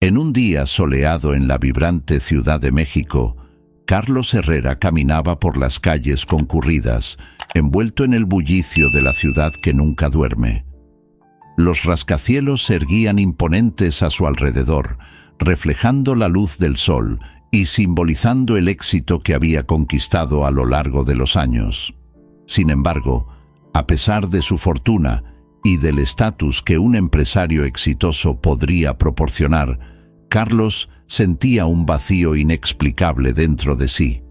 En un día soleado en la vibrante Ciudad de México, Carlos Herrera caminaba por las calles concurridas, envuelto en el bullicio de la ciudad que nunca duerme. Los rascacielos se erguían imponentes a su alrededor, reflejando la luz del sol y simbolizando el éxito que había conquistado a lo largo de los años. Sin embargo, a pesar de su fortuna y del estatus que un empresario exitoso podría proporcionar, Carlos sentía un vacío inexplicable dentro de sí.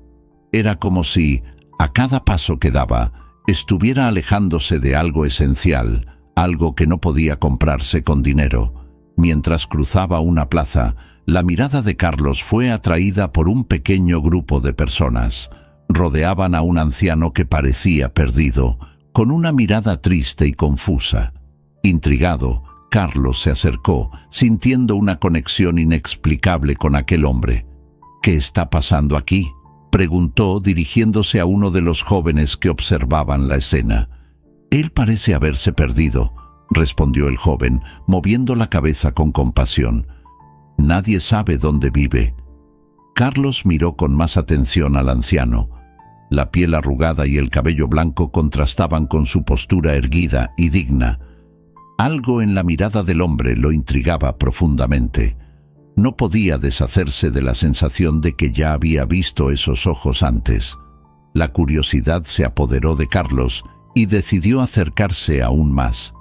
Era como si, a cada paso que daba, estuviera alejándose de algo esencial, algo que no podía comprarse con dinero. Mientras cruzaba una plaza, la mirada de Carlos fue atraída por un pequeño grupo de personas. Rodeaban a un anciano que parecía perdido, con una mirada triste y confusa. Intrigado, Carlos se acercó, sintiendo una conexión inexplicable con aquel hombre. «¿Qué está pasando aquí?», preguntó dirigiéndose a uno de los jóvenes que observaban la escena. «Él parece haberse perdido», respondió el joven, moviendo la cabeza con compasión. «Nadie sabe dónde vive». Carlos miró con más atención al anciano. La piel arrugada y el cabello blanco contrastaban con su postura erguida y digna. Algo en la mirada del hombre lo intrigaba profundamente. No podía deshacerse de la sensación de que ya había visto esos ojos antes. La curiosidad se apoderó de Carlos y decidió acercarse aún más.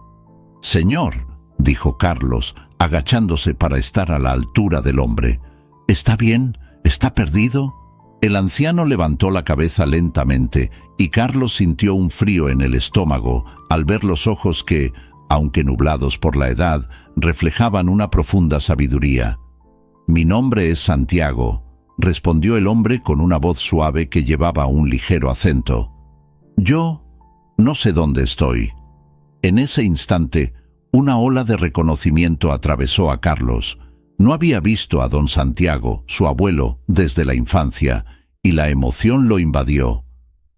«Señor», dijo Carlos, agachándose para estar a la altura del hombre. «¿Está bien? ¿Está perdido?». El anciano levantó la cabeza lentamente y Carlos sintió un frío en el estómago al ver los ojos que, aunque nublados por la edad, reflejaban una profunda sabiduría. «Mi nombre es Santiago», respondió el hombre con una voz suave que llevaba un ligero acento. «Yo no sé dónde estoy». En ese instante, una ola de reconocimiento atravesó a Carlos. No había visto a don Santiago, su abuelo, desde la infancia, y la emoción lo invadió.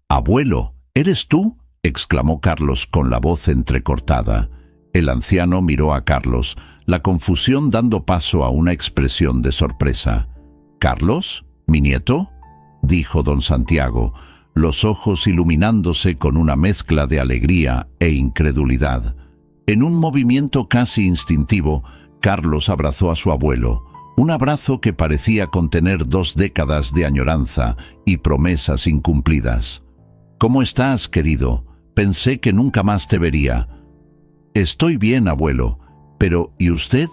«Abuelo, ¿eres tú?», exclamó Carlos con la voz entrecortada. El anciano miró a Carlos, la confusión dando paso a una expresión de sorpresa. «¿Carlos? ¿Mi nieto?», dijo don Santiago, los ojos iluminándose con una mezcla de alegría e incredulidad. En un movimiento casi instintivo, Carlos abrazó a su abuelo, un abrazo que parecía contener 2 décadas de añoranza y promesas incumplidas. «¿Cómo estás, querido? Pensé que nunca más te vería». «Estoy bien, abuelo. Pero, ¿y usted?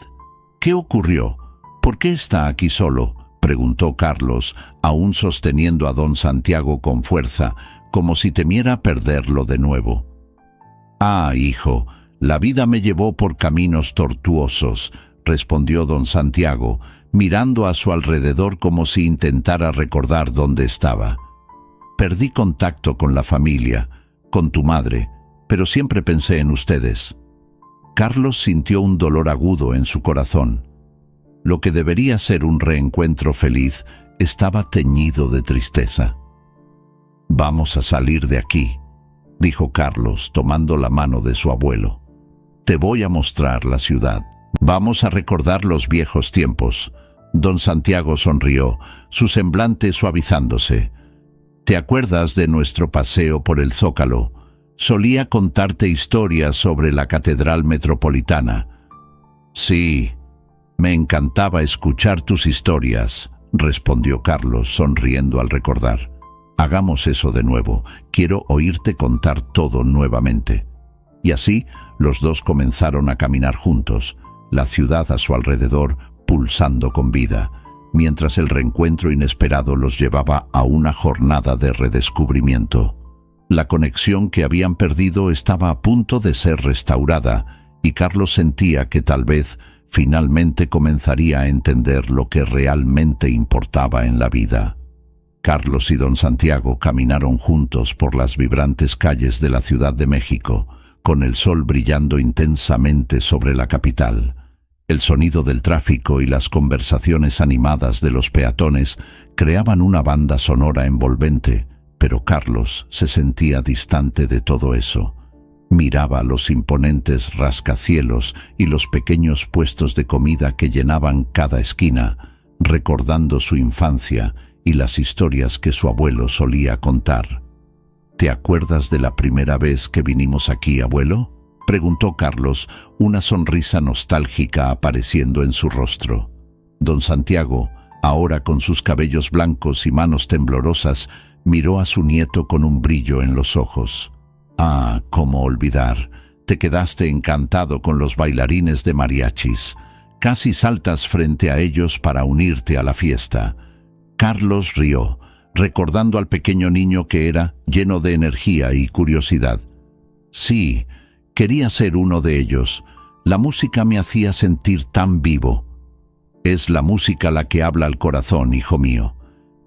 ¿Qué ocurrió? ¿Por qué está aquí solo?», preguntó Carlos, aún sosteniendo a don Santiago con fuerza, como si temiera perderlo de nuevo. «Ah, hijo, la vida me llevó por caminos tortuosos», respondió don Santiago, mirando a su alrededor como si intentara recordar dónde estaba. «Perdí contacto con la familia, con tu madre, pero siempre pensé en ustedes». Carlos sintió un dolor agudo en su corazón. Lo que debería ser un reencuentro feliz estaba teñido de tristeza. «Vamos a salir de aquí», dijo Carlos, tomando la mano de su abuelo. «Te voy a mostrar la ciudad. Vamos a recordar los viejos tiempos». Don Santiago sonrió, su semblante suavizándose. «¿Te acuerdas de nuestro paseo por el Zócalo? Solía contarte historias sobre la Catedral Metropolitana». «Sí, me encantaba escuchar tus historias», respondió Carlos, sonriendo al recordar. «Hagamos eso de nuevo. Quiero oírte contar todo nuevamente». Y así, los dos comenzaron a caminar juntos, la ciudad a su alrededor pulsando con vida, mientras el reencuentro inesperado los llevaba a una jornada de redescubrimiento. La conexión que habían perdido estaba a punto de ser restaurada, y Carlos sentía que tal vez finalmente comenzaría a entender lo que realmente importaba en la vida. Carlos y don Santiago caminaron juntos por las vibrantes calles de la Ciudad de México, con el sol brillando intensamente sobre la capital. El sonido del tráfico y las conversaciones animadas de los peatones creaban una banda sonora envolvente, pero Carlos se sentía distante de todo eso. Miraba los imponentes rascacielos y los pequeños puestos de comida que llenaban cada esquina, recordando su infancia y las historias que su abuelo solía contar. ¿Te acuerdas de la primera vez que vinimos aquí, abuelo?, preguntó Carlos, una sonrisa nostálgica apareciendo en su rostro. Don Santiago, ahora con sus cabellos blancos y manos temblorosas, miró a su nieto con un brillo en los ojos. Ah, cómo olvidar. Te quedaste encantado con los bailarines de mariachis. Casi saltas frente a ellos para unirte a la fiesta. Carlos rió, recordando al pequeño niño que era, lleno de energía y curiosidad. Sí, quería ser uno de ellos. La música me hacía sentir tan vivo. Es la música la que habla al corazón, hijo mío.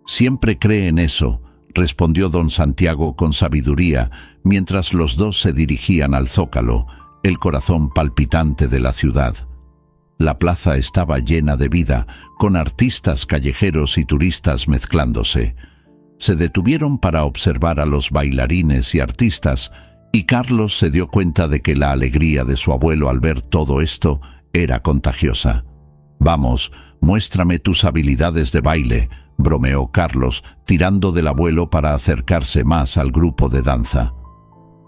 Siempre cree en eso, respondió don Santiago con sabiduría, mientras los dos se dirigían al Zócalo, el corazón palpitante de la ciudad. La plaza estaba llena de vida, con artistas callejeros y turistas mezclándose. Se detuvieron para observar a los bailarines y artistas, y Carlos se dio cuenta de que la alegría de su abuelo al ver todo esto era contagiosa. «Vamos, muéstrame tus habilidades de baile», bromeó Carlos, tirando del abuelo para acercarse más al grupo de danza.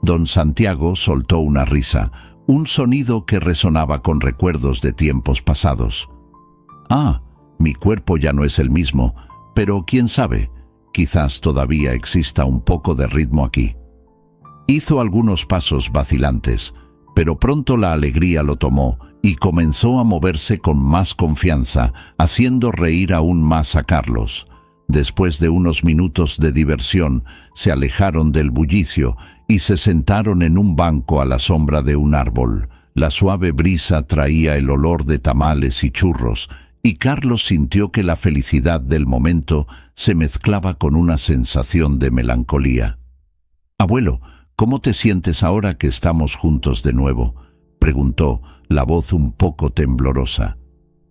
Don Santiago soltó una risa, un sonido que resonaba con recuerdos de tiempos pasados. «Ah, mi cuerpo ya no es el mismo, pero quién sabe, quizás todavía exista un poco de ritmo aquí». Hizo algunos pasos vacilantes, pero pronto la alegría lo tomó y comenzó a moverse con más confianza, haciendo reír aún más a Carlos. Después de unos minutos de diversión, se alejaron del bullicio y se sentaron en un banco a la sombra de un árbol. La suave brisa traía el olor de tamales y churros, y Carlos sintió que la felicidad del momento se mezclaba con una sensación de melancolía. «Abuelo, ¿cómo te sientes ahora que estamos juntos de nuevo?», preguntó, la voz un poco temblorosa.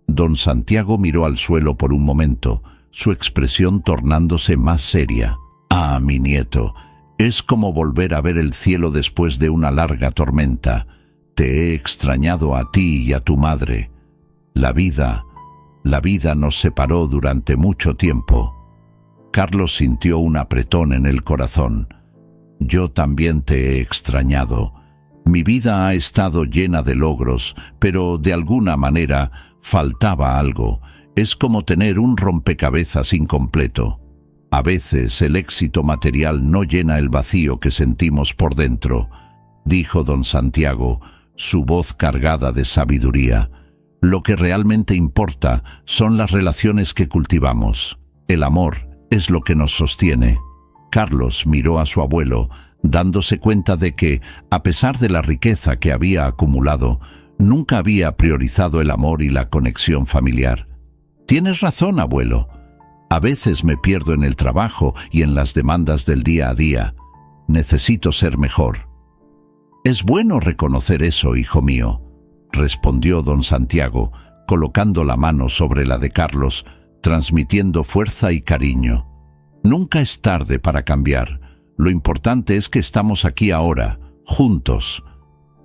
Don Santiago miró al suelo por un momento, su expresión tornándose más seria. «Ah, mi nieto, es como volver a ver el cielo después de una larga tormenta. Te he extrañado a ti y a tu madre. La vida nos separó durante mucho tiempo». Carlos sintió un apretón en el corazón. «Yo también te he extrañado. Mi vida ha estado llena de logros, pero de alguna manera faltaba algo. Es como tener un rompecabezas incompleto. A veces el éxito material no llena el vacío que sentimos por dentro», dijo don Santiago, su voz cargada de sabiduría. «Lo que realmente importa son las relaciones que cultivamos. El amor es lo que nos sostiene». Carlos miró a su abuelo, dándose cuenta de que, a pesar de la riqueza que había acumulado, nunca había priorizado el amor y la conexión familiar. «Tienes razón, abuelo. A veces me pierdo en el trabajo y en las demandas del día a día. Necesito ser mejor». «Es bueno reconocer eso, hijo mío», respondió don Santiago, colocando la mano sobre la de Carlos, transmitiendo fuerza y cariño. «Nunca es tarde para cambiar. Lo importante es que estamos aquí ahora, juntos».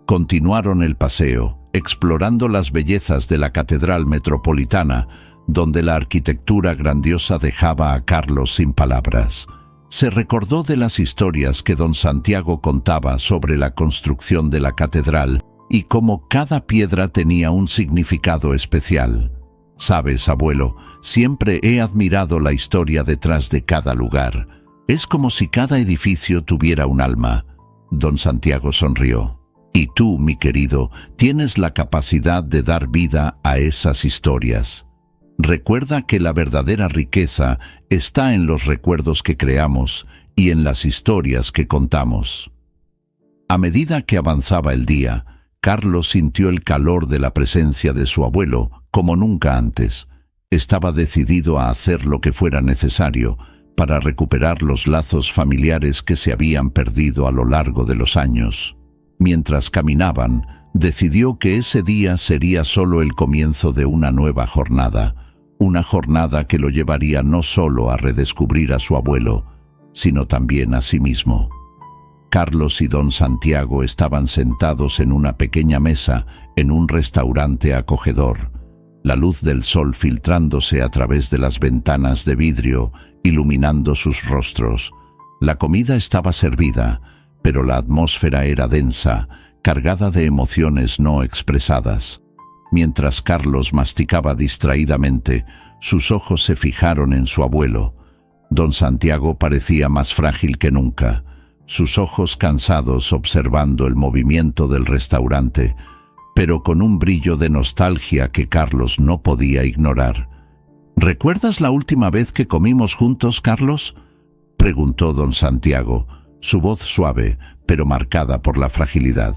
Continuaron el paseo, explorando las bellezas de la Catedral Metropolitana, donde la arquitectura grandiosa dejaba a Carlos sin palabras. Se recordó de las historias que don Santiago contaba sobre la construcción de la catedral y cómo cada piedra tenía un significado especial. «Sabes, abuelo, siempre he admirado la historia detrás de cada lugar. Es como si cada edificio tuviera un alma». Don Santiago sonrió. «Y tú, mi querido, tienes la capacidad de dar vida a esas historias. Recuerda que la verdadera riqueza está en los recuerdos que creamos y en las historias que contamos». A medida que avanzaba el día, Carlos sintió el calor de la presencia de su abuelo como nunca antes. Estaba decidido a hacer lo que fuera necesario para recuperar los lazos familiares que se habían perdido a lo largo de los años. Mientras caminaban, decidió que ese día sería solo el comienzo de una nueva jornada, una jornada que lo llevaría no solo a redescubrir a su abuelo, sino también a sí mismo. Carlos y don Santiago estaban sentados en una pequeña mesa en un restaurante acogedor, la luz del sol filtrándose a través de las ventanas de vidrio, iluminando sus rostros. La comida estaba servida, pero la atmósfera era densa, cargada de emociones no expresadas. Mientras Carlos masticaba distraídamente, sus ojos se fijaron en su abuelo. Don Santiago parecía más frágil que nunca, sus ojos cansados observando el movimiento del restaurante, pero con un brillo de nostalgia que Carlos no podía ignorar. ¿Recuerdas la última vez que comimos juntos, Carlos?, preguntó don Santiago, su voz suave, pero marcada por la fragilidad.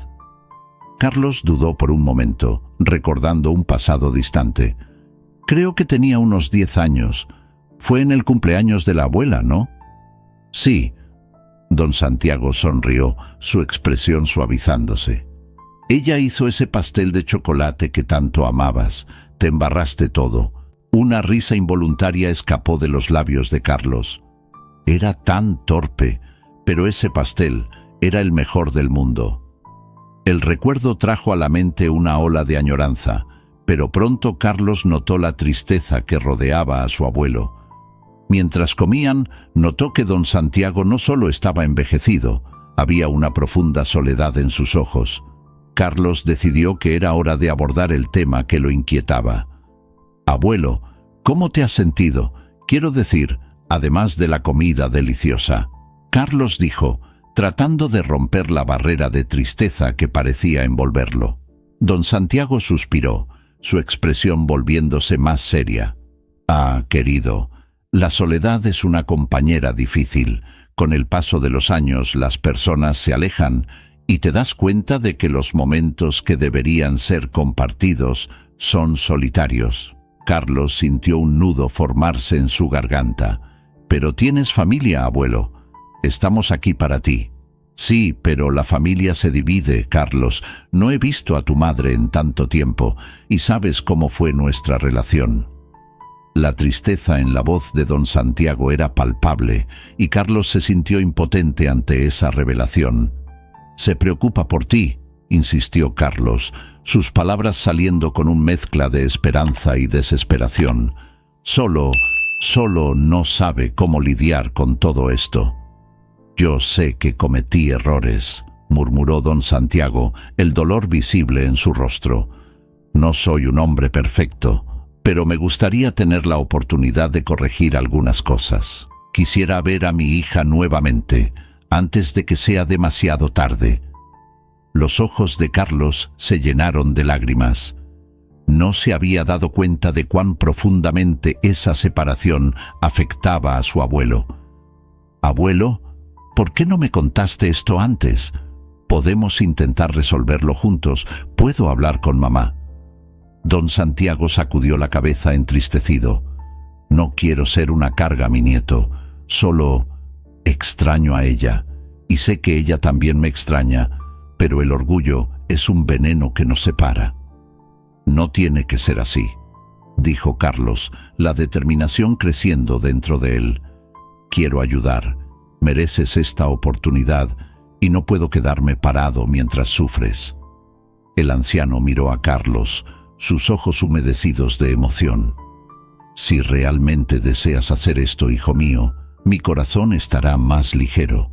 Carlos dudó por un momento, recordando un pasado distante. Creo que tenía unos 10 años. Fue en el cumpleaños de la abuela, ¿no? Sí. Don Santiago sonrió, su expresión suavizándose. Ella hizo ese pastel de chocolate que tanto amabas. Te embarraste todo. Una risa involuntaria escapó de los labios de Carlos. Era tan torpe, pero ese pastel era el mejor del mundo. El recuerdo trajo a la mente una ola de añoranza, pero pronto Carlos notó la tristeza que rodeaba a su abuelo. Mientras comían, notó que don Santiago no solo estaba envejecido, había una profunda soledad en sus ojos. Carlos decidió que era hora de abordar el tema que lo inquietaba. «Abuelo, ¿cómo te has sentido? Quiero decir, además de la comida deliciosa». Carlos dijo, tratando de romper la barrera de tristeza que parecía envolverlo. Don Santiago suspiró, su expresión volviéndose más seria. «Ah, querido, la soledad es una compañera difícil. Con el paso de los años las personas se alejan y te das cuenta de que los momentos que deberían ser compartidos son solitarios». Carlos sintió un nudo formarse en su garganta. «Pero tienes familia, abuelo. Estamos aquí para ti». «Sí, pero la familia se divide, Carlos. No he visto a tu madre en tanto tiempo y sabes cómo fue nuestra relación». La tristeza en la voz de don Santiago era palpable y Carlos se sintió impotente ante esa revelación. «Se preocupa por ti», insistió Carlos, sus palabras saliendo con una mezcla de esperanza y desesperación. Solo no sabe cómo lidiar con todo esto». «Yo sé que cometí errores», murmuró don Santiago, el dolor visible en su rostro. «No soy un hombre perfecto, pero me gustaría tener la oportunidad de corregir algunas cosas. Quisiera ver a mi hija nuevamente, antes de que sea demasiado tarde». Los ojos de Carlos se llenaron de lágrimas. No se había dado cuenta de cuán profundamente esa separación afectaba a su abuelo. «Abuelo, ¿por qué no me contaste esto antes? Podemos intentar resolverlo juntos. Puedo hablar con mamá». Don Santiago sacudió la cabeza entristecido. «No quiero ser una carga, mi nieto. Solo extraño a ella. Y sé que ella también me extraña, pero el orgullo es un veneno que nos separa». «No tiene que ser así», dijo Carlos, la determinación creciendo dentro de él. «Quiero ayudar. Mereces esta oportunidad y no puedo quedarme parado mientras sufres». El anciano miró a Carlos, sus ojos humedecidos de emoción. «Si realmente deseas hacer esto, hijo mío, mi corazón estará más ligero.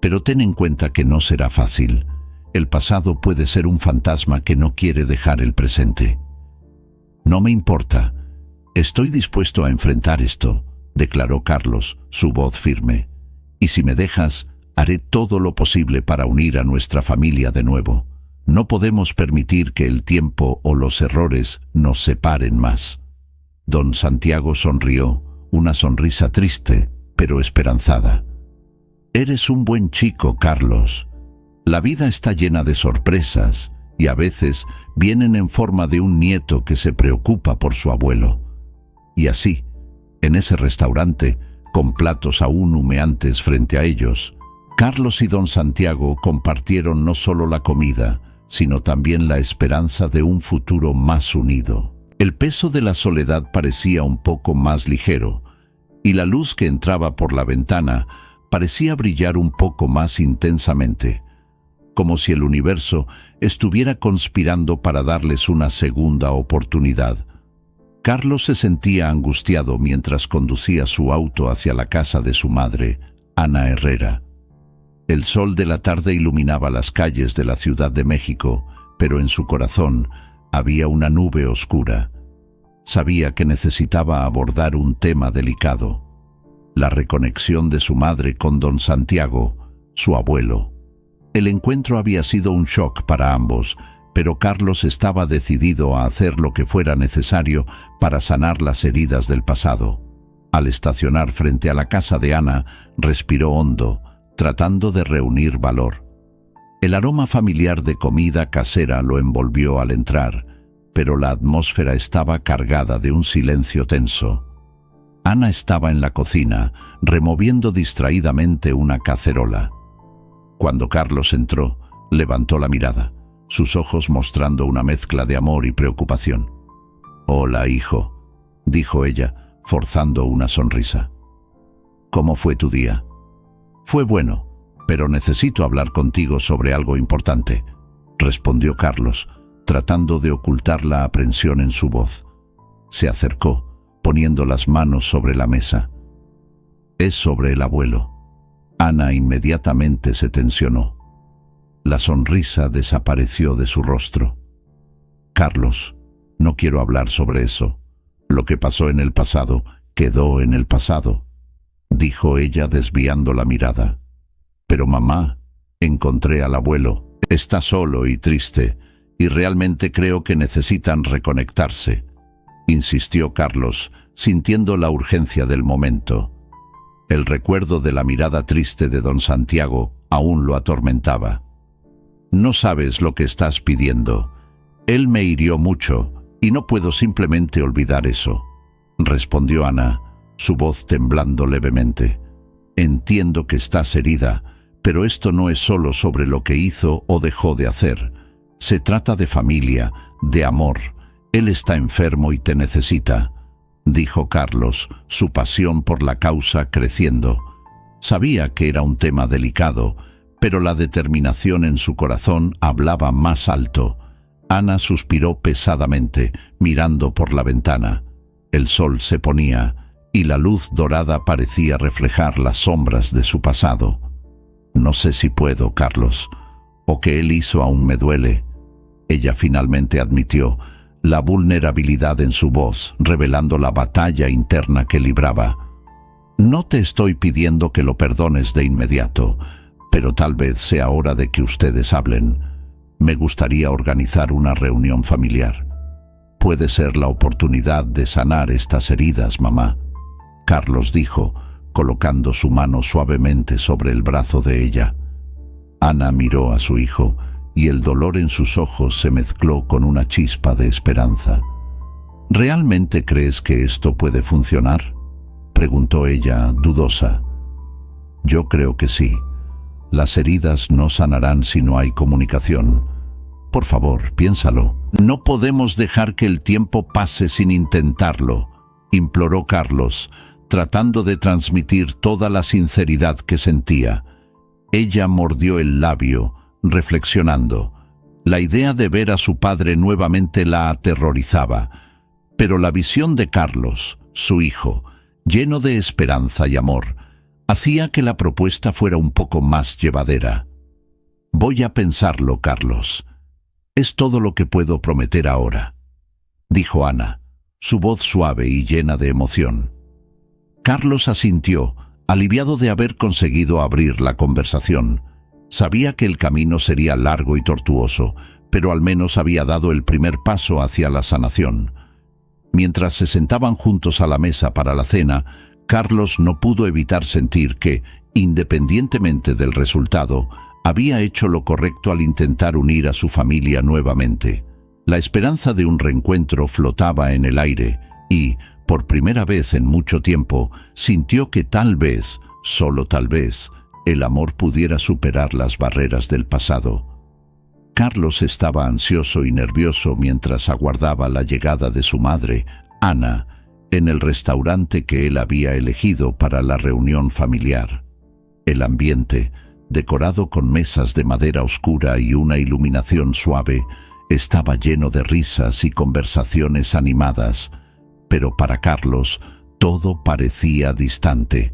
Pero ten en cuenta que no será fácil. El pasado puede ser un fantasma que no quiere dejar el presente». «No me importa. Estoy dispuesto a enfrentar esto», declaró Carlos, su voz firme. «Y si me dejas, haré todo lo posible para unir a nuestra familia de nuevo. No podemos permitir que el tiempo o los errores nos separen más». Don Santiago sonrió, una sonrisa triste, pero esperanzada. «Eres un buen chico, Carlos. La vida está llena de sorpresas y a veces vienen en forma de un nieto que se preocupa por su abuelo». Y así, en ese restaurante, con platos aún humeantes frente a ellos, Carlos y don Santiago compartieron no solo la comida, sino también la esperanza de un futuro más unido. El peso de la soledad parecía un poco más ligero, y la luz que entraba por la ventana parecía brillar un poco más intensamente, como si el universo estuviera conspirando para darles una segunda oportunidad. Carlos se sentía angustiado mientras conducía su auto hacia la casa de su madre, Ana Herrera. El sol de la tarde iluminaba las calles de la Ciudad de México, pero en su corazón había una nube oscura. Sabía que necesitaba abordar un tema delicado: la reconexión de su madre con don Santiago, su abuelo. El encuentro había sido un shock para ambos, pero Carlos estaba decidido a hacer lo que fuera necesario para sanar las heridas del pasado. Al estacionar frente a la casa de Ana, respiró hondo, tratando de reunir valor. El aroma familiar de comida casera lo envolvió al entrar, pero la atmósfera estaba cargada de un silencio tenso. Ana estaba en la cocina, removiendo distraídamente una cacerola. Cuando Carlos entró, levantó la mirada, sus ojos mostrando una mezcla de amor y preocupación. «Hola, hijo», dijo ella, forzando una sonrisa. «¿Cómo fue tu día?» «Fue bueno, pero necesito hablar contigo sobre algo importante», respondió Carlos, tratando de ocultar la aprensión en su voz. Se acercó, poniendo las manos sobre la mesa. «Es sobre el abuelo». Ana inmediatamente se tensionó. La sonrisa desapareció de su rostro. «Carlos, no quiero hablar sobre eso. Lo que pasó en el pasado quedó en el pasado», dijo ella desviando la mirada. «Pero mamá, encontré al abuelo. Está solo y triste, y realmente creo que necesitan reconectarse», insistió Carlos, sintiendo la urgencia del momento. El recuerdo de la mirada triste de don Santiago aún lo atormentaba. «No sabes lo que estás pidiendo. Él me hirió mucho y no puedo simplemente olvidar eso», respondió Ana, su voz temblando levemente. «Entiendo que estás herida, pero esto no es solo sobre lo que hizo o dejó de hacer. Se trata de familia, de amor. Él está enfermo y te necesita», dijo Carlos, su pasión por la causa creciendo. Sabía que era un tema delicado, pero la determinación en su corazón hablaba más alto. Ana suspiró pesadamente, mirando por la ventana. El sol se ponía, y la luz dorada parecía reflejar las sombras de su pasado. «No sé si puedo, Carlos. O que él hizo aún me duele», ella finalmente admitió, la vulnerabilidad en su voz revelando la batalla interna que libraba. «No te estoy pidiendo que lo perdones de inmediato, pero tal vez sea hora de que ustedes hablen. Me gustaría organizar una reunión familiar. Puede ser la oportunidad de sanar estas heridas, mamá», Carlos dijo, colocando su mano suavemente sobre el brazo de ella. Ana miró a su hijo, y el dolor en sus ojos se mezcló con una chispa de esperanza. «¿Realmente crees que esto puede funcionar?», preguntó ella, dudosa. «Yo creo que sí. Las heridas no sanarán si no hay comunicación. Por favor, piénsalo. No podemos dejar que el tiempo pase sin intentarlo», imploró Carlos, tratando de transmitir toda la sinceridad que sentía. Ella mordió el labio, reflexionando. La idea de ver a su padre nuevamente la aterrorizaba, pero la visión de Carlos, su hijo, lleno de esperanza y amor, hacía que la propuesta fuera un poco más llevadera. «Voy a pensarlo, Carlos. Es todo lo que puedo prometer ahora», dijo Ana, su voz suave y llena de emoción. Carlos asintió, aliviado de haber conseguido abrir la conversación. Sabía que el camino sería largo y tortuoso, pero al menos había dado el primer paso hacia la sanación. Mientras se sentaban juntos a la mesa para la cena, Carlos no pudo evitar sentir que, independientemente del resultado, había hecho lo correcto al intentar unir a su familia nuevamente. La esperanza de un reencuentro flotaba en el aire y, por primera vez en mucho tiempo, sintió que tal vez, solo tal vez, el amor pudiera superar las barreras del pasado. Carlos estaba ansioso y nervioso mientras aguardaba la llegada de su madre, Ana, en el restaurante que él había elegido para la reunión familiar. El ambiente, decorado con mesas de madera oscura y una iluminación suave, estaba lleno de risas y conversaciones animadas, pero para Carlos todo parecía distante.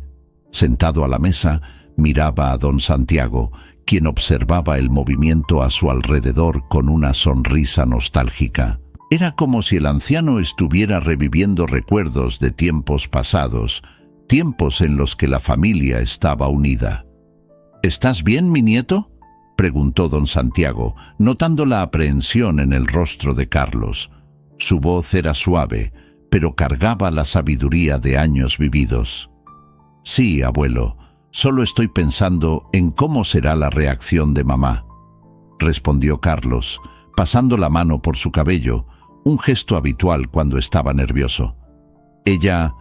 Sentado a la mesa, miraba a don Santiago, quien observaba el movimiento a su alrededor con una sonrisa nostálgica. Era como si el anciano estuviera reviviendo recuerdos de tiempos pasados, tiempos en los que la familia estaba unida. «¿Estás bien, mi nieto?», preguntó don Santiago, notando la aprehensión en el rostro de Carlos. Su voz era suave, pero cargaba la sabiduría de años vividos. «Sí, abuelo, solo estoy pensando en cómo será la reacción de mamá», respondió Carlos, pasando la mano por su cabello, un gesto habitual cuando estaba nervioso. Ella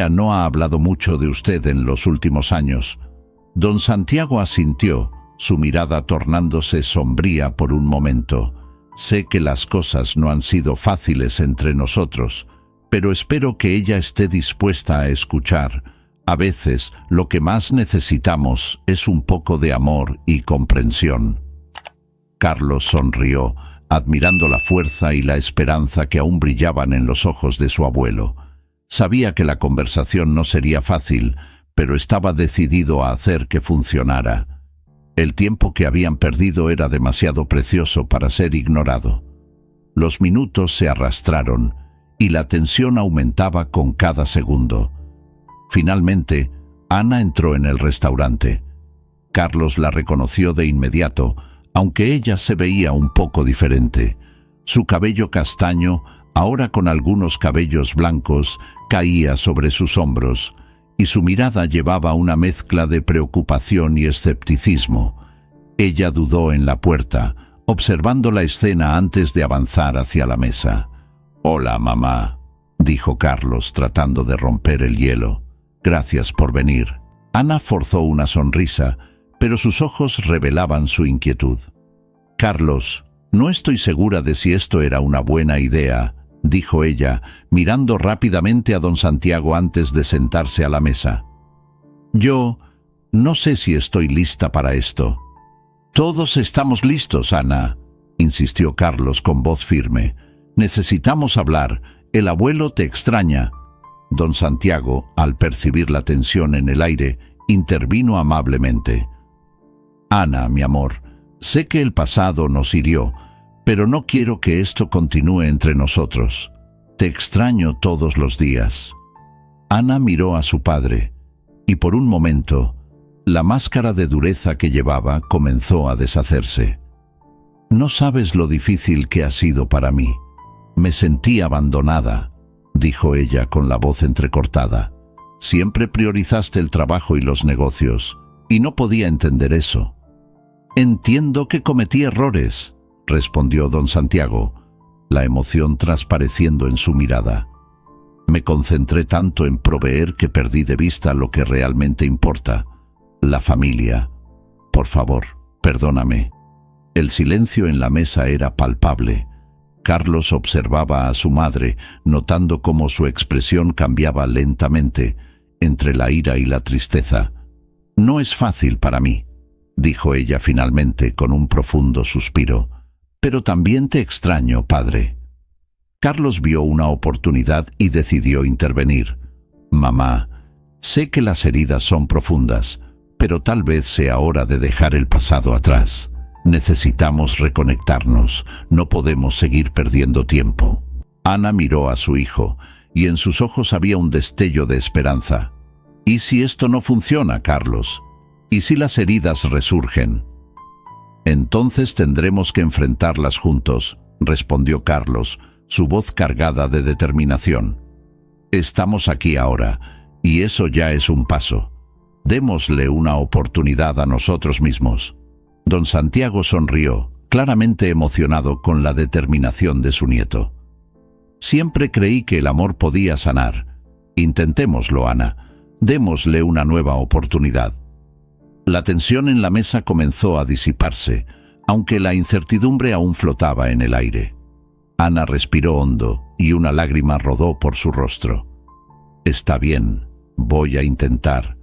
no ha hablado mucho de usted en los últimos años». Don Santiago asintió, su mirada tornándose sombría por un momento. «Sé que las cosas no han sido fáciles entre nosotros, pero espero que ella esté dispuesta a escuchar. A veces lo que más necesitamos es un poco de amor y comprensión». Carlos sonrió, admirando la fuerza y la esperanza que aún brillaban en los ojos de su abuelo. Sabía que la conversación no sería fácil, pero estaba decidido a hacer que funcionara. El tiempo que habían perdido era demasiado precioso para ser ignorado. Los minutos se arrastraron y la tensión aumentaba con cada segundo. Finalmente, Ana entró en el restaurante. Carlos la reconoció de inmediato, aunque ella se veía un poco diferente. Su cabello castaño, ahora con algunos cabellos blancos, caía sobre sus hombros, y su mirada llevaba una mezcla de preocupación y escepticismo. Ella dudó en la puerta, observando la escena antes de avanzar hacia la mesa. «Hola, mamá», dijo Carlos, tratando de romper el hielo. «Gracias por venir». Ana forzó una sonrisa, pero sus ojos revelaban su inquietud. «Carlos, no estoy segura de si esto era una buena idea», dijo ella, mirando rápidamente a don Santiago antes de sentarse a la mesa. «Yo no sé si estoy lista para esto». «Todos estamos listos, Ana», insistió Carlos con voz firme. «Necesitamos hablar. El abuelo te extraña». Don Santiago, al percibir la tensión en el aire, intervino amablemente. «Ana, mi amor, sé que el pasado nos hirió, pero no quiero que esto continúe entre nosotros. Te extraño todos los días». Ana miró a su padre, y por un momento, la máscara de dureza que llevaba comenzó a deshacerse. «No sabes lo difícil que ha sido para mí. Me sentí abandonada», dijo ella con la voz entrecortada. «Siempre priorizaste el trabajo y los negocios, y no podía entender eso». «Entiendo que cometí errores», respondió don Santiago, la emoción transpareciendo en su mirada. «Me concentré tanto en proveer que perdí de vista lo que realmente importa, la familia. Por favor, perdóname». El silencio en la mesa era palpable. Carlos observaba a su madre, notando cómo su expresión cambiaba lentamente entre la ira y la tristeza. «No es fácil para mí», dijo ella finalmente con un profundo suspiro. «Pero también te extraño, padre». Carlos vio una oportunidad y decidió intervenir. «Mamá, sé que las heridas son profundas, pero tal vez sea hora de dejar el pasado atrás. Necesitamos reconectarnos, no podemos seguir perdiendo tiempo». Ana miró a su hijo, y en sus ojos había un destello de esperanza. «¿Y si esto no funciona, Carlos? ¿Y si las heridas resurgen?» «Entonces tendremos que enfrentarlas juntos», respondió Carlos, su voz cargada de determinación. «Estamos aquí ahora, y eso ya es un paso. Démosle una oportunidad a nosotros mismos». Don Santiago sonrió, claramente emocionado con la determinación de su nieto. «Siempre creí que el amor podía sanar. Intentémoslo, Ana. Démosle una nueva oportunidad». La tensión en la mesa comenzó a disiparse, aunque la incertidumbre aún flotaba en el aire. Ana respiró hondo y una lágrima rodó por su rostro. «Está bien, voy a intentar»,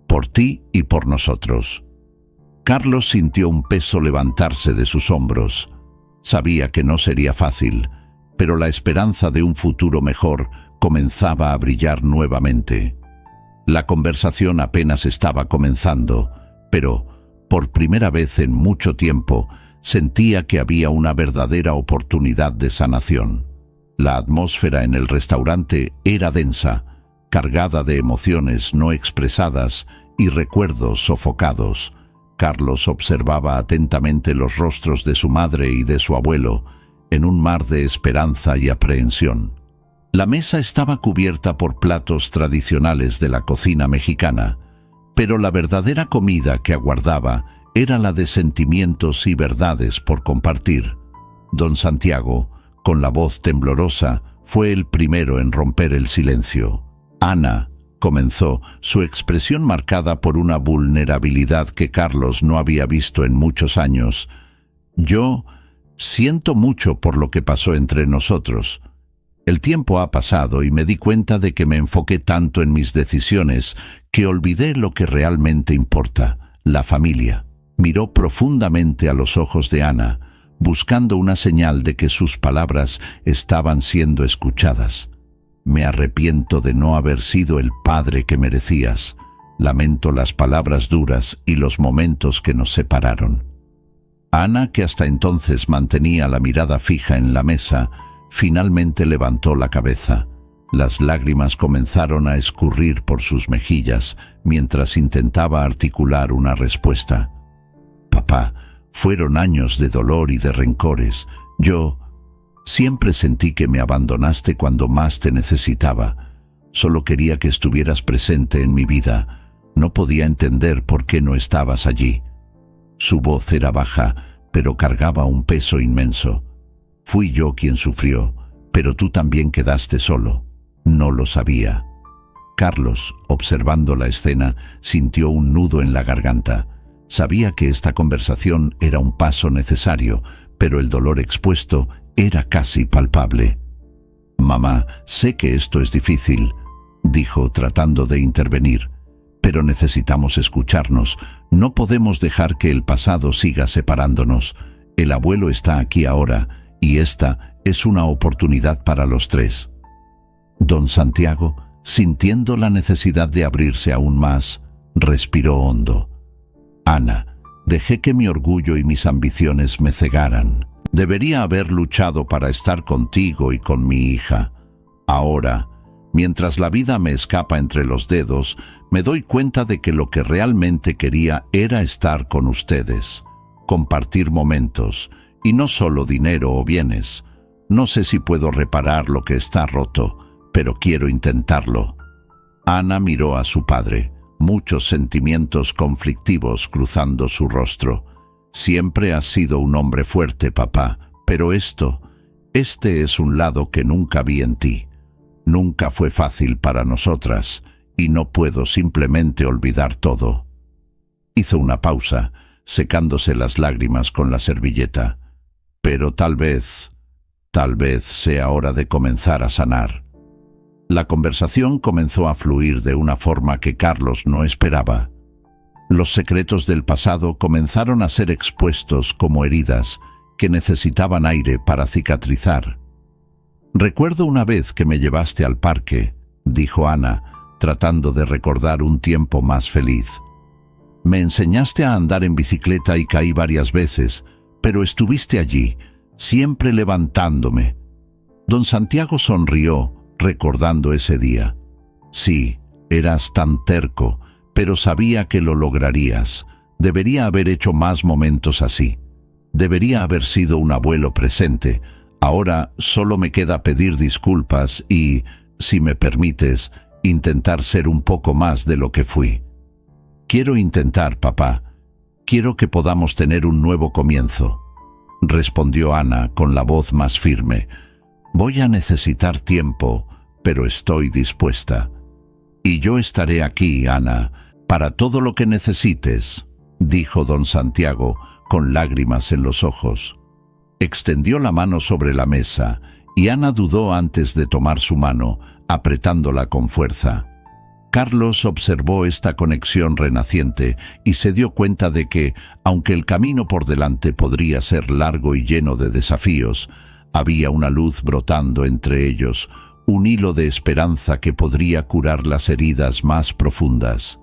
por ti y por nosotros». Carlos sintió un peso levantarse de sus hombros. Sabía que no sería fácil, pero la esperanza de un futuro mejor comenzaba a brillar nuevamente. La conversación apenas estaba comenzando, pero, por primera vez en mucho tiempo, sentía que había una verdadera oportunidad de sanación. La atmósfera en el restaurante era densa, cargada de emociones no expresadas y recuerdos sofocados. Carlos observaba atentamente los rostros de su madre y de su abuelo, en un mar de esperanza y aprehensión. La mesa estaba cubierta por platos tradicionales de la cocina mexicana, pero la verdadera comida que aguardaba era la de sentimientos y verdades por compartir. Don Santiago, con la voz temblorosa, fue el primero en romper el silencio. «Ana», comenzó, su expresión marcada por una vulnerabilidad que Carlos no había visto en muchos años. «Yo siento mucho por lo que pasó entre nosotros. El tiempo ha pasado y me di cuenta de que me enfoqué tanto en mis decisiones que olvidé lo que realmente importa, la familia». Miró profundamente a los ojos de Ana, buscando una señal de que sus palabras estaban siendo escuchadas. «Me arrepiento de no haber sido el padre que merecías. Lamento las palabras duras y los momentos que nos separaron». Ana, que hasta entonces mantenía la mirada fija en la mesa, finalmente levantó la cabeza. Las lágrimas comenzaron a escurrir por sus mejillas mientras intentaba articular una respuesta. «Papá, fueron años de dolor y de rencores. Yo siempre sentí que me abandonaste cuando más te necesitaba. Solo quería que estuvieras presente en mi vida. No podía entender por qué no estabas allí». Su voz era baja, pero cargaba un peso inmenso. «Fui yo quien sufrió, pero tú también quedaste solo. No lo sabía». Carlos, observando la escena, sintió un nudo en la garganta. Sabía que esta conversación era un paso necesario, pero el dolor expuesto era casi palpable. «Mamá, sé que esto es difícil», dijo tratando de intervenir, «pero necesitamos escucharnos. No podemos dejar que el pasado siga separándonos. El abuelo está aquí ahora, y esta es una oportunidad para los tres». Don Santiago, sintiendo la necesidad de abrirse aún más, respiró hondo. «Ana, dejé que mi orgullo y mis ambiciones me cegaran. Debería haber luchado para estar contigo y con mi hija. Ahora, mientras la vida me escapa entre los dedos, me doy cuenta de que lo que realmente quería era estar con ustedes, compartir momentos, y no solo dinero o bienes. No sé si puedo reparar lo que está roto, pero quiero intentarlo». Ana miró a su padre, muchos sentimientos conflictivos cruzando su rostro. «Siempre has sido un hombre fuerte, papá, pero este es un lado que nunca vi en ti. Nunca fue fácil para nosotras, y no puedo simplemente olvidar todo». Hizo una pausa, secándose las lágrimas con la servilleta. «Pero tal vez sea hora de comenzar a sanar». La conversación comenzó a fluir de una forma que Carlos no esperaba. Los secretos del pasado comenzaron a ser expuestos como heridas que necesitaban aire para cicatrizar. «Recuerdo una vez que me llevaste al parque», dijo Ana, tratando de recordar un tiempo más feliz. «Me enseñaste a andar en bicicleta y caí varias veces, pero estuviste allí, siempre levantándome». Don Santiago sonrió, recordando ese día. «Sí, eras tan terco, pero sabía que lo lograrías. Debería haber hecho más momentos así. Debería haber sido un abuelo presente. Ahora solo me queda pedir disculpas y, si me permites, intentar ser un poco más de lo que fui». «Quiero intentar, papá. Quiero que podamos tener un nuevo comienzo», respondió Ana con la voz más firme. «Voy a necesitar tiempo, pero estoy dispuesta. Y yo estaré aquí, Ana, para todo lo que necesites», dijo don Santiago, con lágrimas en los ojos. Extendió la mano sobre la mesa, y Ana dudó antes de tomar su mano, apretándola con fuerza. Carlos observó esta conexión renaciente y se dio cuenta de que, aunque el camino por delante podría ser largo y lleno de desafíos, había una luz brotando entre ellos, un hilo de esperanza que podría curar las heridas más profundas.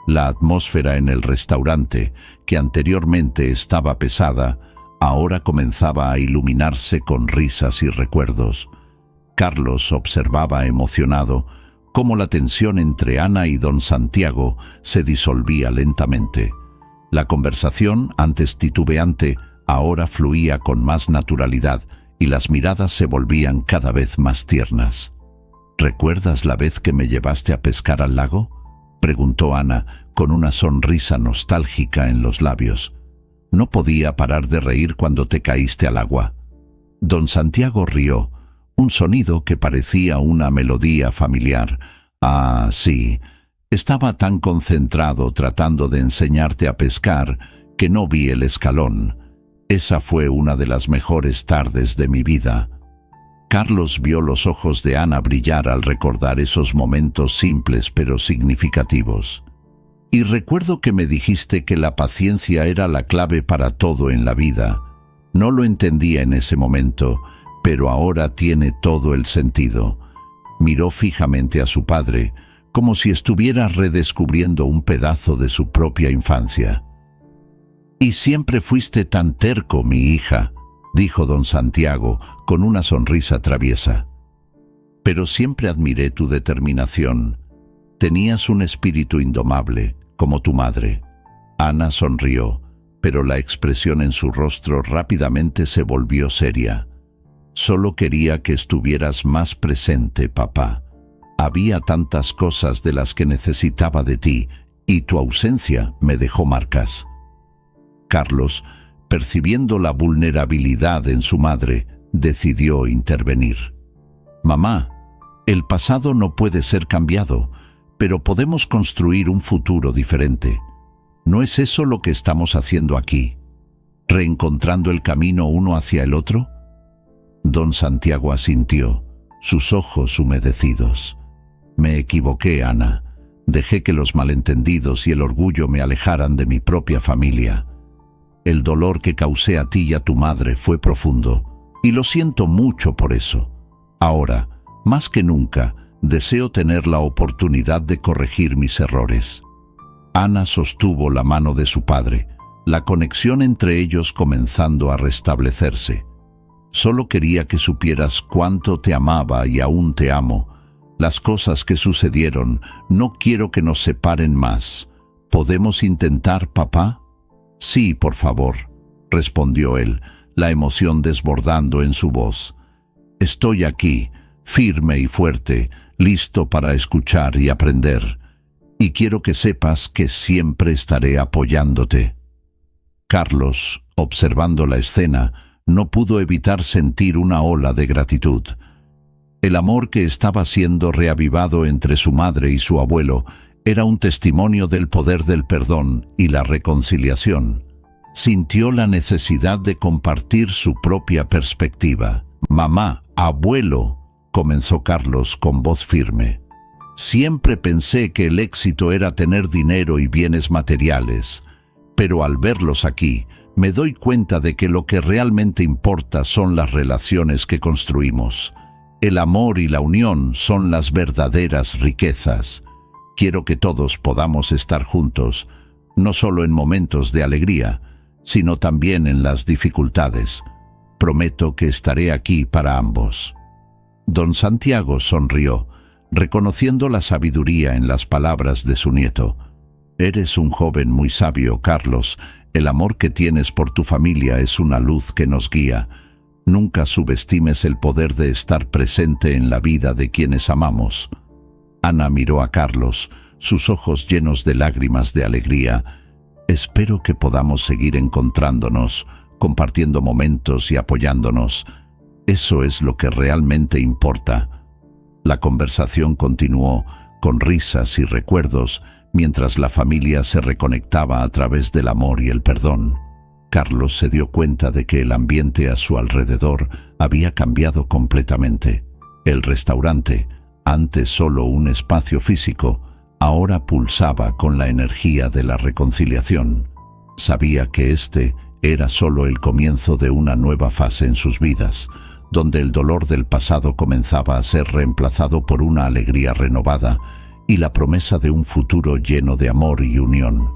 La atmósfera en el restaurante, que anteriormente estaba pesada, ahora comenzaba a iluminarse con risas y recuerdos. Carlos observaba emocionado cómo la tensión entre Ana y don Santiago se disolvía lentamente. La conversación, antes titubeante, ahora fluía con más naturalidad y las miradas se volvían cada vez más tiernas. ¿Recuerdas la vez que me llevaste a pescar al lago?, preguntó Ana, con una sonrisa nostálgica en los labios. No podía parar de reír cuando te caíste al agua. Don Santiago rió, un sonido que parecía una melodía familiar. Ah, sí, estaba tan concentrado tratando de enseñarte a pescar que no vi el escalón. Esa fue una de las mejores tardes de mi vida. Carlos vio los ojos de Ana brillar al recordar esos momentos simples pero significativos. Y recuerdo que me dijiste que la paciencia era la clave para todo en la vida. No lo entendía en ese momento, pero ahora tiene todo el sentido. Miró fijamente a su padre, como si estuviera redescubriendo un pedazo de su propia infancia. «Y siempre fuiste tan terco, mi hija», dijo don Santiago, con una sonrisa traviesa. «Pero siempre admiré tu determinación. Tenías un espíritu indomable, como tu madre». Ana sonrió, pero la expresión en su rostro rápidamente se volvió seria. «Solo quería que estuvieras más presente, papá. Había tantas cosas de las que necesitaba de ti, y tu ausencia me dejó marcas». Carlos, percibiendo la vulnerabilidad en su madre, decidió intervenir. «Mamá, el pasado no puede ser cambiado, pero podemos construir un futuro diferente. ¿No es eso lo que estamos haciendo aquí? ¿Reencontrando el camino uno hacia el otro?». Don Santiago asintió, sus ojos humedecidos. «Me equivoqué, Ana. Dejé que los malentendidos y el orgullo me alejaran de mi propia familia. El dolor que causé a ti y a tu madre fue profundo, y lo siento mucho por eso. Ahora, más que nunca, deseo tener la oportunidad de corregir mis errores». Ana sostuvo la mano de su padre, la conexión entre ellos comenzando a restablecerse. «Solo quería que supieras cuánto te amaba y aún te amo. Las cosas que sucedieron, no quiero que nos separen más. ¿Podemos intentar, papá?». «Sí, por favor», respondió él, la emoción desbordando en su voz. «Estoy aquí, firme y fuerte, listo para escuchar y aprender. Y quiero que sepas que siempre estaré apoyándote». Carlos, observando la escena, no pudo evitar sentir una ola de gratitud. El amor que estaba siendo reavivado entre su madre y su abuelo era un testimonio del poder del perdón y la reconciliación. Sintió la necesidad de compartir su propia perspectiva. «Mamá, abuelo», comenzó Carlos con voz firme. «Siempre pensé que el éxito era tener dinero y bienes materiales, pero al verlos aquí, me doy cuenta de que lo que realmente importa son las relaciones que construimos. El amor y la unión son las verdaderas riquezas. Quiero que todos podamos estar juntos, no solo en momentos de alegría, sino también en las dificultades. Prometo que estaré aquí para ambos». Don Santiago sonrió, reconociendo la sabiduría en las palabras de su nieto. «Eres un joven muy sabio, Carlos. El amor que tienes por tu familia es una luz que nos guía. Nunca subestimes el poder de estar presente en la vida de quienes amamos». Ana miró a Carlos, sus ojos llenos de lágrimas de alegría. «Espero que podamos seguir encontrándonos, compartiendo momentos y apoyándonos. Eso es lo que realmente importa». La conversación continuó, con risas y recuerdos, mientras la familia se reconectaba a través del amor y el perdón. Carlos se dio cuenta de que el ambiente a su alrededor había cambiado completamente. El restaurante, antes solo un espacio físico, ahora pulsaba con la energía de la reconciliación. Sabía que este era solo el comienzo de una nueva fase en sus vidas, donde el dolor del pasado comenzaba a ser reemplazado por una alegría renovada y la promesa de un futuro lleno de amor y unión.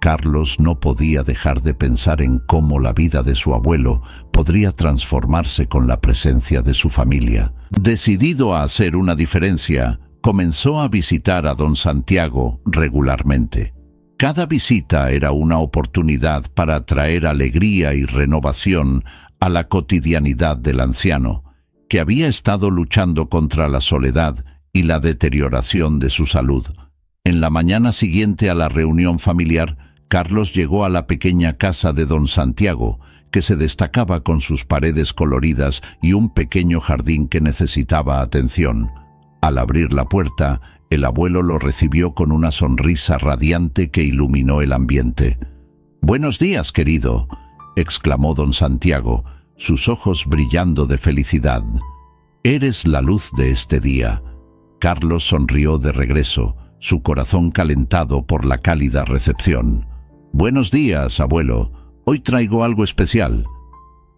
Carlos no podía dejar de pensar en cómo la vida de su abuelo podría transformarse con la presencia de su familia. Decidido a hacer una diferencia, comenzó a visitar a don Santiago regularmente. Cada visita era una oportunidad para traer alegría y renovación a la cotidianidad del anciano, que había estado luchando contra la soledad y la deterioración de su salud. En la mañana siguiente a la reunión familiar, Carlos llegó a la pequeña casa de don Santiago, que se destacaba con sus paredes coloridas y un pequeño jardín que necesitaba atención. Al abrir la puerta, el abuelo lo recibió con una sonrisa radiante que iluminó el ambiente. «Buenos días, querido», exclamó don Santiago, sus ojos brillando de felicidad. «Eres la luz de este día». Carlos sonrió de regreso, su corazón calentado por la cálida recepción. «Buenos días, abuelo. Hoy traigo algo especial»,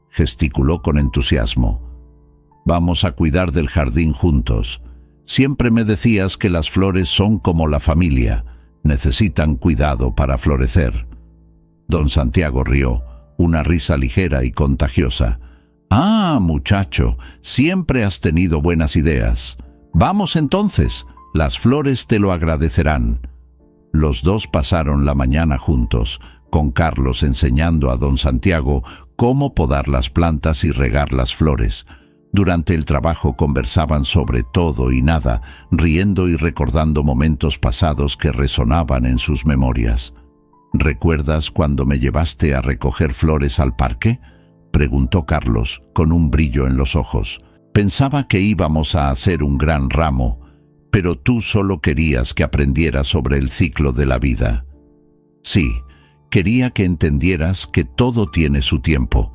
gesticuló con entusiasmo. «Vamos a cuidar del jardín juntos. Siempre me decías que las flores son como la familia, necesitan cuidado para florecer». Don Santiago rió, una risa ligera y contagiosa. «Ah, muchacho, siempre has tenido buenas ideas. Vamos entonces, las flores te lo agradecerán». Los dos pasaron la mañana juntos, con Carlos enseñando a don Santiago cómo podar las plantas y regar las flores. Durante el trabajo conversaban sobre todo y nada, riendo y recordando momentos pasados que resonaban en sus memorias. «¿Recuerdas cuando me llevaste a recoger flores al parque?», preguntó Carlos, con un brillo en los ojos. «Pensaba que íbamos a hacer un gran ramo, pero tú solo querías que aprendiera sobre el ciclo de la vida». «Sí, quería que entendieras que todo tiene su tiempo,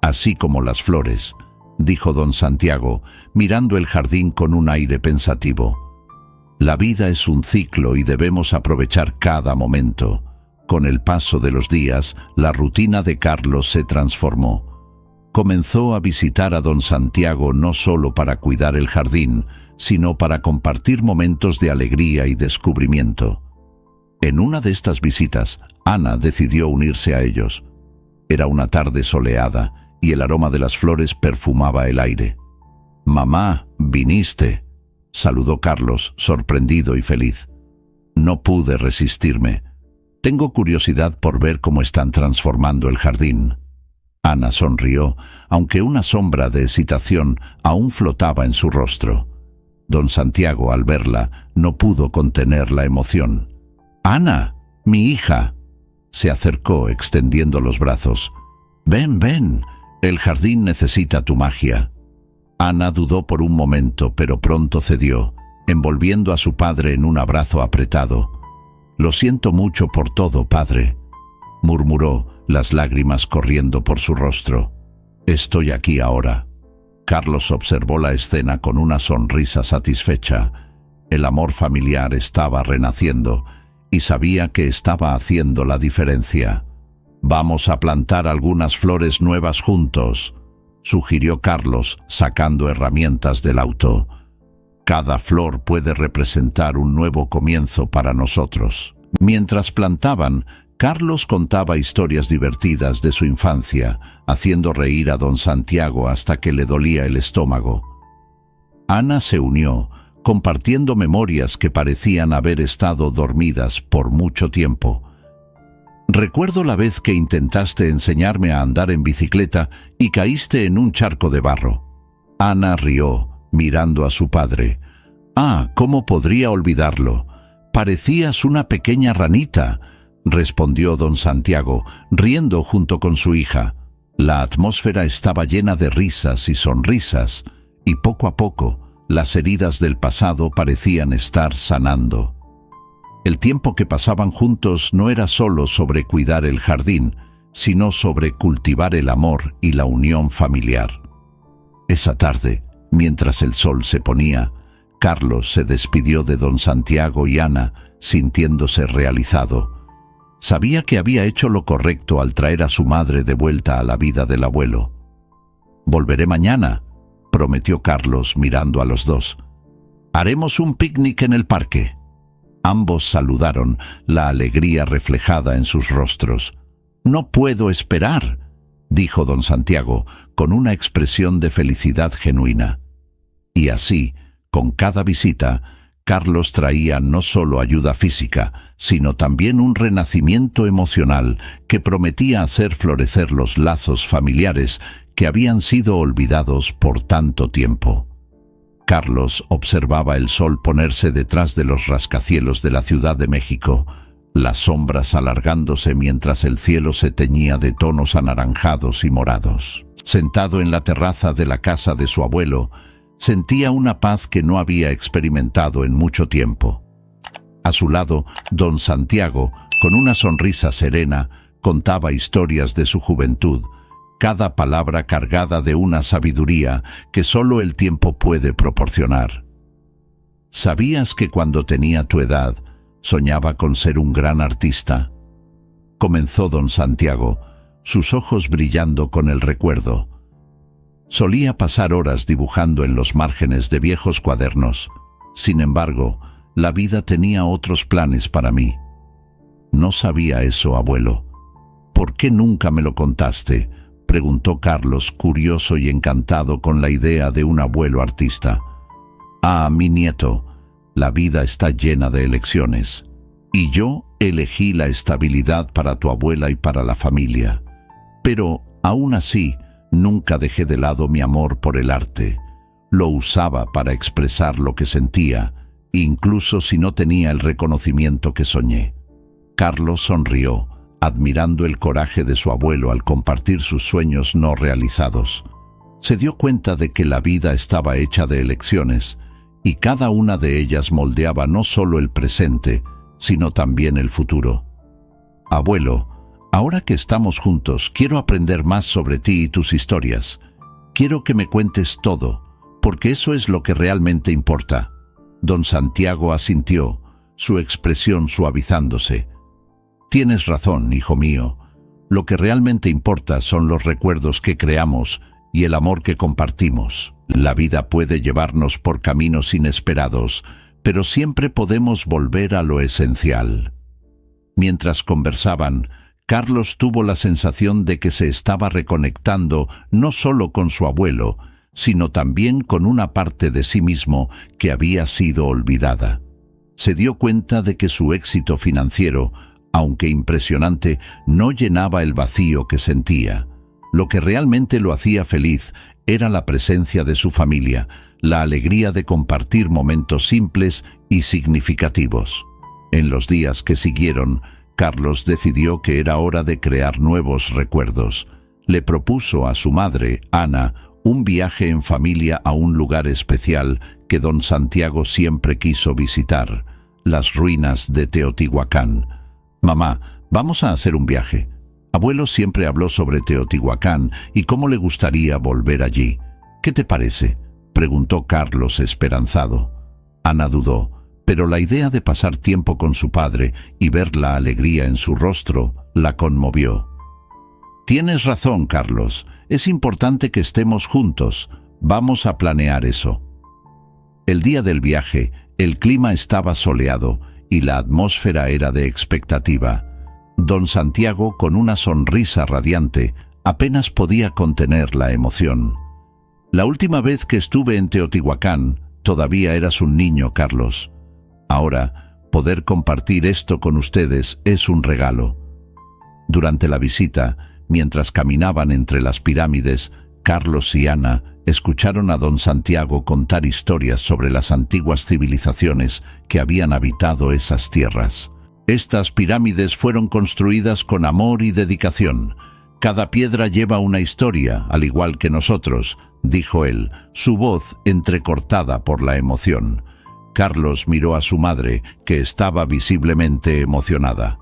así como las flores», dijo don Santiago, mirando el jardín con un aire pensativo. «La vida es un ciclo y debemos aprovechar cada momento». Con el paso de los días, la rutina de Carlos se transformó. Comenzó a visitar a don Santiago no solo para cuidar el jardín, sino para compartir momentos de alegría y descubrimiento. En una de estas visitas, Ana decidió unirse a ellos. Era una tarde soleada y el aroma de las flores perfumaba el aire. «Mamá, viniste», saludó Carlos, sorprendido y feliz. «No pude resistirme. Tengo curiosidad por ver cómo están transformando el jardín». Ana sonrió, aunque una sombra de excitación aún flotaba en su rostro. Don Santiago, al verla, no pudo contener la emoción. «Ana, mi hija», se acercó extendiendo los brazos. «Ven, ven, el jardín necesita tu magia». Ana dudó por un momento, pero pronto cedió, envolviendo a su padre en un abrazo apretado. «Lo siento mucho por todo, padre», murmuró, las lágrimas corriendo por su rostro. «Estoy aquí ahora». Carlos observó la escena con una sonrisa satisfecha. El amor familiar estaba renaciendo y sabía que estaba haciendo la diferencia. «Vamos a plantar algunas flores nuevas juntos», sugirió Carlos, sacando herramientas del auto. «Cada flor puede representar un nuevo comienzo para nosotros». Mientras plantaban, Carlos contaba historias divertidas de su infancia, haciendo reír a don Santiago hasta que le dolía el estómago. Ana se unió, compartiendo memorias que parecían haber estado dormidas por mucho tiempo. «Recuerdo la vez que intentaste enseñarme a andar en bicicleta y caíste en un charco de barro». Ana rió, mirando a su padre. «Ah, ¿cómo podría olvidarlo? Parecías una pequeña ranita», respondió don Santiago, riendo junto con su hija. La atmósfera estaba llena de risas y sonrisas, y poco a poco las heridas del pasado parecían estar sanando. El tiempo que pasaban juntos no era solo sobre cuidar el jardín, sino sobre cultivar el amor y la unión familiar. Esa tarde, mientras el sol se ponía, Carlos se despidió de don Santiago y Ana, sintiéndose realizado. Sabía que había hecho lo correcto al traer a su madre de vuelta a la vida del abuelo. «Volveré mañana», prometió Carlos mirando a los dos. «Haremos un picnic en el parque». Ambos saludaron, la alegría reflejada en sus rostros. «No puedo esperar», dijo don Santiago, con una expresión de felicidad genuina. Y así, con cada visita, Carlos traía no solo ayuda física, sino también un renacimiento emocional que prometía hacer florecer los lazos familiares que habían sido olvidados por tanto tiempo. Carlos observaba el sol ponerse detrás de los rascacielos de la Ciudad de México, las sombras alargándose mientras el cielo se teñía de tonos anaranjados y morados. Sentado en la terraza de la casa de su abuelo, sentía una paz que no había experimentado en mucho tiempo. A su lado, don Santiago, con una sonrisa serena, contaba historias de su juventud, cada palabra cargada de una sabiduría que solo el tiempo puede proporcionar. ¿Sabías que cuando tenía tu edad, soñaba con ser un gran artista? Comenzó don Santiago, sus ojos brillando con el recuerdo. Solía pasar horas dibujando en los márgenes de viejos cuadernos. Sin embargo, la vida tenía otros planes para mí. No sabía eso, abuelo. ¿Por qué nunca me lo contaste?, preguntó Carlos, curioso y encantado con la idea de un abuelo artista. «Ah, mi nieto, la vida está llena de elecciones, y yo elegí la estabilidad para tu abuela y para la familia. Pero, aún así, nunca dejé de lado mi amor por el arte. Lo usaba para expresar lo que sentía, incluso si no tenía el reconocimiento que soñé». Carlos sonrió, admirando el coraje de su abuelo al compartir sus sueños no realizados. Se dio cuenta de que la vida estaba hecha de elecciones, y cada una de ellas moldeaba no solo el presente, sino también el futuro. «Abuelo, ahora que estamos juntos, quiero aprender más sobre ti y tus historias. Quiero que me cuentes todo, porque eso es lo que realmente importa». Don Santiago asintió, su expresión suavizándose. «Tienes razón, hijo mío. Lo que realmente importa son los recuerdos que creamos y el amor que compartimos. La vida puede llevarnos por caminos inesperados, pero siempre podemos volver a lo esencial». Mientras conversaban, Carlos tuvo la sensación de que se estaba reconectando no solo con su abuelo, sino también con una parte de sí mismo que había sido olvidada. Se dio cuenta de que su éxito financiero, aunque impresionante, no llenaba el vacío que sentía. Lo que realmente lo hacía feliz era la presencia de su familia, la alegría de compartir momentos simples y significativos. En los días que siguieron, Carlos decidió que era hora de crear nuevos recuerdos. Le propuso a su madre, Ana, un viaje en familia a un lugar especial que don Santiago siempre quiso visitar, las ruinas de Teotihuacán. «Mamá, vamos a hacer un viaje. Abuelo siempre habló sobre Teotihuacán y cómo le gustaría volver allí. ¿Qué te parece?», preguntó Carlos esperanzado. Ana dudó, pero la idea de pasar tiempo con su padre y ver la alegría en su rostro la conmovió. «Tienes razón, Carlos. Es importante que estemos juntos. Vamos a planear eso». El día del viaje, el clima estaba soleado y la atmósfera era de expectativa. Don Santiago, con una sonrisa radiante, apenas podía contener la emoción. «La última vez que estuve en Teotihuacán, todavía eras un niño, Carlos. Ahora, poder compartir esto con ustedes es un regalo». Durante la visita, mientras caminaban entre las pirámides, Carlos y Ana escucharon a don Santiago contar historias sobre las antiguas civilizaciones que habían habitado esas tierras. «Estas pirámides fueron construidas con amor y dedicación. Cada piedra lleva una historia, al igual que nosotros», dijo él, su voz entrecortada por la emoción. Carlos miró a su madre, que estaba visiblemente emocionada.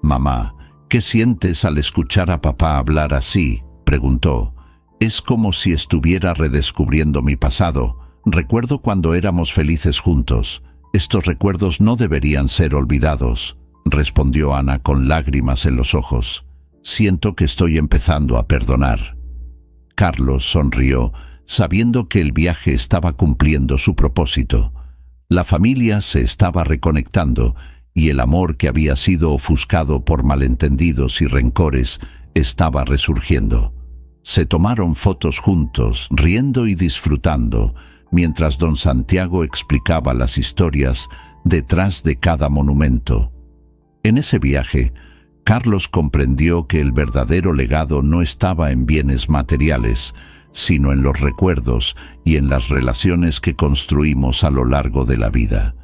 «Mamá, ¿qué sientes al escuchar a papá hablar así?», preguntó. «Es como si estuviera redescubriendo mi pasado. Recuerdo cuando éramos felices juntos. Estos recuerdos no deberían ser olvidados, respondió Ana con lágrimas en los ojos. Siento que estoy empezando a perdonar. Carlos sonrió, sabiendo que el viaje estaba cumpliendo su propósito. La familia se estaba reconectando y el amor que había sido ofuscado por malentendidos y rencores estaba resurgiendo. Se tomaron fotos juntos, riendo y disfrutando, mientras don Santiago explicaba las historias detrás de cada monumento. En ese viaje, Carlos comprendió que el verdadero legado no estaba en bienes materiales, sino en los recuerdos y en las relaciones que construimos a lo largo de la vida.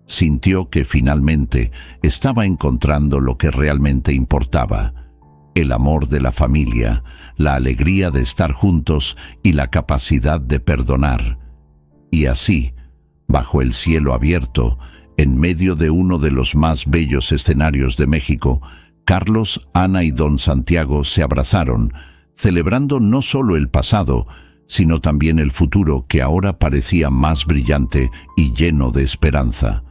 Sintió que finalmente estaba encontrando lo que realmente importaba: el amor de la familia, la alegría de estar juntos y la capacidad de perdonar. Y así, bajo el cielo abierto, en medio de uno de los más bellos escenarios de México, Carlos, Ana y don Santiago se abrazaron, celebrando no solo el pasado, sino también el futuro que ahora parecía más brillante y lleno de esperanza.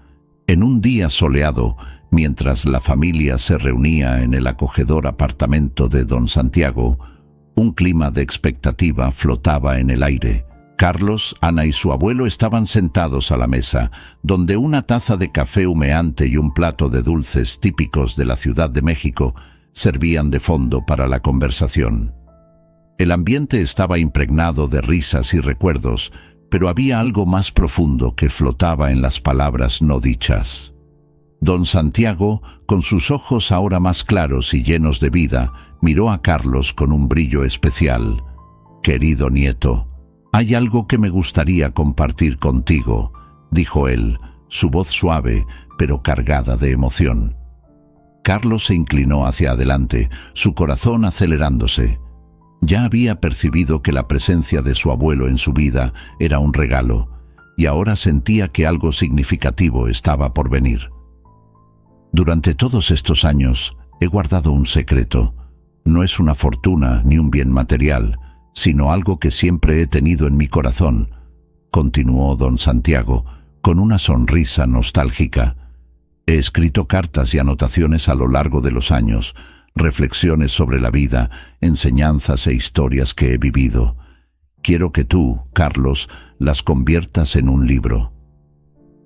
En un día soleado, mientras la familia se reunía en el acogedor apartamento de don Santiago, un clima de expectativa flotaba en el aire. Carlos, Ana y su abuelo estaban sentados a la mesa, donde una taza de café humeante y un plato de dulces típicos de la Ciudad de México servían de fondo para la conversación. El ambiente estaba impregnado de risas y recuerdos, pero había algo más profundo que flotaba en las palabras no dichas. Don Santiago, con sus ojos ahora más claros y llenos de vida, miró a Carlos con un brillo especial. «Querido nieto, hay algo que me gustaría compartir contigo», dijo él, su voz suave, pero cargada de emoción. Carlos se inclinó hacia adelante, su corazón acelerándose. Ya había percibido que la presencia de su abuelo en su vida era un regalo, y ahora sentía que algo significativo estaba por venir. «Durante todos estos años he guardado un secreto. No es una fortuna ni un bien material, sino algo que siempre he tenido en mi corazón», continuó don Santiago, con una sonrisa nostálgica. «He escrito cartas y anotaciones a lo largo de los años, reflexiones sobre la vida, enseñanzas e historias que he vivido. Quiero que tú, Carlos, las conviertas en un libro».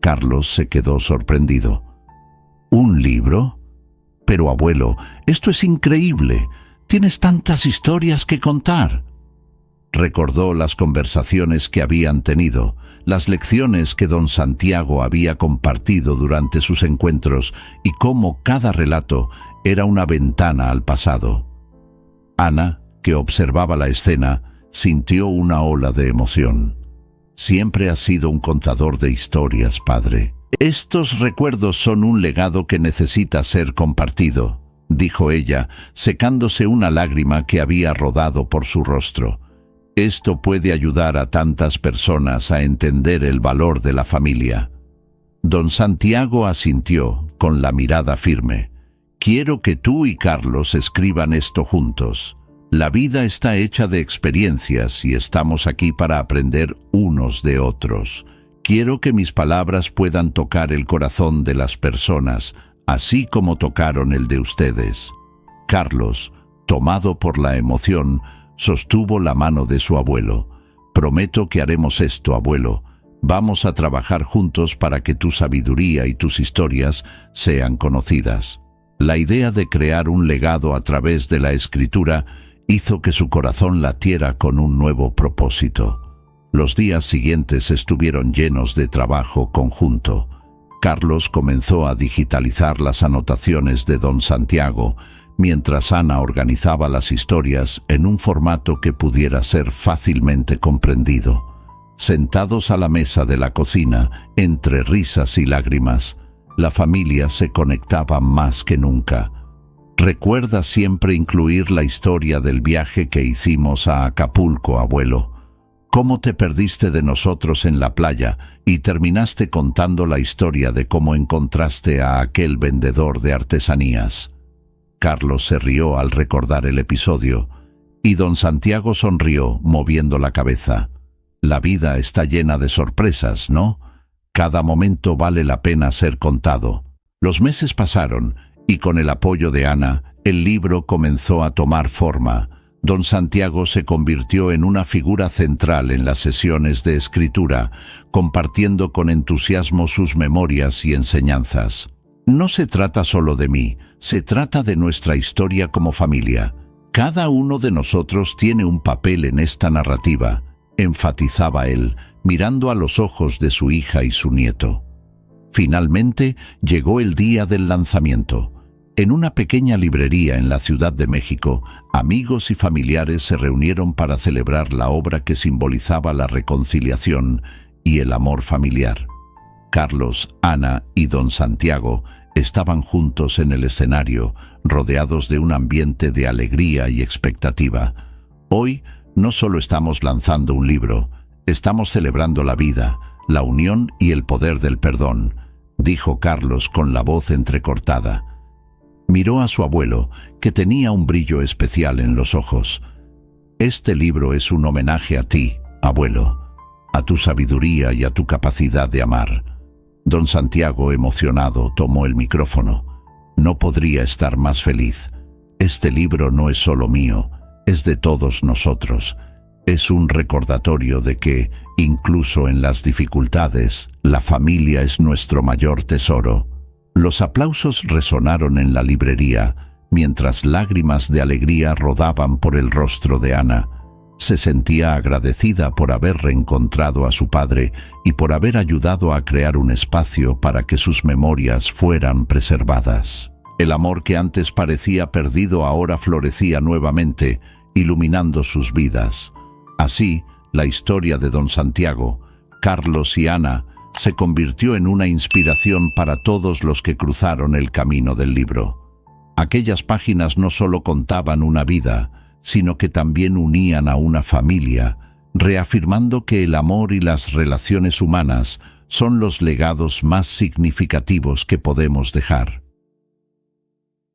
Carlos se quedó sorprendido. «¿Un libro? Pero abuelo, esto es increíble. Tienes tantas historias que contar». Recordó las conversaciones que habían tenido, las lecciones que don Santiago había compartido durante sus encuentros y cómo cada relato era una ventana al pasado. Ana, que observaba la escena, sintió una ola de emoción. «Siempre has sido un contador de historias, padre. Estos recuerdos son un legado que necesita ser compartido», dijo ella, secándose una lágrima que había rodado por su rostro. «Esto puede ayudar a tantas personas a entender el valor de la familia». Don Santiago asintió, con la mirada firme. «Quiero que tú y Carlos escriban esto juntos. La vida está hecha de experiencias y estamos aquí para aprender unos de otros. Quiero que mis palabras puedan tocar el corazón de las personas, así como tocaron el de ustedes». Carlos, tomado por la emoción, sostuvo la mano de su abuelo. «Prometo que haremos esto, abuelo. Vamos a trabajar juntos para que tu sabiduría y tus historias sean conocidas». La idea de crear un legado a través de la escritura hizo que su corazón latiera con un nuevo propósito. Los días siguientes estuvieron llenos de trabajo conjunto. Carlos comenzó a digitalizar las anotaciones de don Santiago, mientras Ana organizaba las historias en un formato que pudiera ser fácilmente comprendido. Sentados a la mesa de la cocina, entre risas y lágrimas, la familia se conectaba más que nunca. «Recuerda siempre incluir la historia del viaje que hicimos a Acapulco, abuelo. Cómo te perdiste de nosotros en la playa y terminaste contando la historia de cómo encontraste a aquel vendedor de artesanías». Carlos se rió al recordar el episodio, y don Santiago sonrió moviendo la cabeza. La vida está llena de sorpresas, ¿no? Cada momento vale la pena ser contado. Los meses pasaron y con el apoyo de Ana, el libro comenzó a tomar forma. Don Santiago se convirtió en una figura central en las sesiones de escritura, compartiendo con entusiasmo sus memorias y enseñanzas. No se trata solo de mí, se trata de nuestra historia como familia. Cada uno de nosotros tiene un papel en esta narrativa, enfatizaba él, mirando a los ojos de su hija y su nieto. Finalmente llegó el día del lanzamiento. En una pequeña librería en la Ciudad de México, amigos y familiares se reunieron para celebrar la obra que simbolizaba la reconciliación y el amor familiar. Carlos, Ana y don Santiago estaban juntos en el escenario, rodeados de un ambiente de alegría y expectativa. Hoy no solo estamos lanzando un libro, estamos celebrando la vida, la unión y el poder del perdón, dijo Carlos con la voz entrecortada. Miró a su abuelo, que tenía un brillo especial en los ojos. Este libro es un homenaje a ti, abuelo, a tu sabiduría y a tu capacidad de amar. Don Santiago, emocionado, tomó el micrófono. No podría estar más feliz. Este libro no es solo mío, es de todos nosotros. Es un recordatorio de que, incluso en las dificultades, la familia es nuestro mayor tesoro. Los aplausos resonaron en la librería, mientras lágrimas de alegría rodaban por el rostro de Ana. Se sentía agradecida por haber reencontrado a su padre y por haber ayudado a crear un espacio para que sus memorias fueran preservadas. El amor que antes parecía perdido ahora florecía nuevamente, iluminando sus vidas. Así, la historia de don Santiago, Carlos y Ana se convirtió en una inspiración para todos los que cruzaron el camino del libro. Aquellas páginas no solo contaban una vida, sino que también unían a una familia, reafirmando que el amor y las relaciones humanas son los legados más significativos que podemos dejar.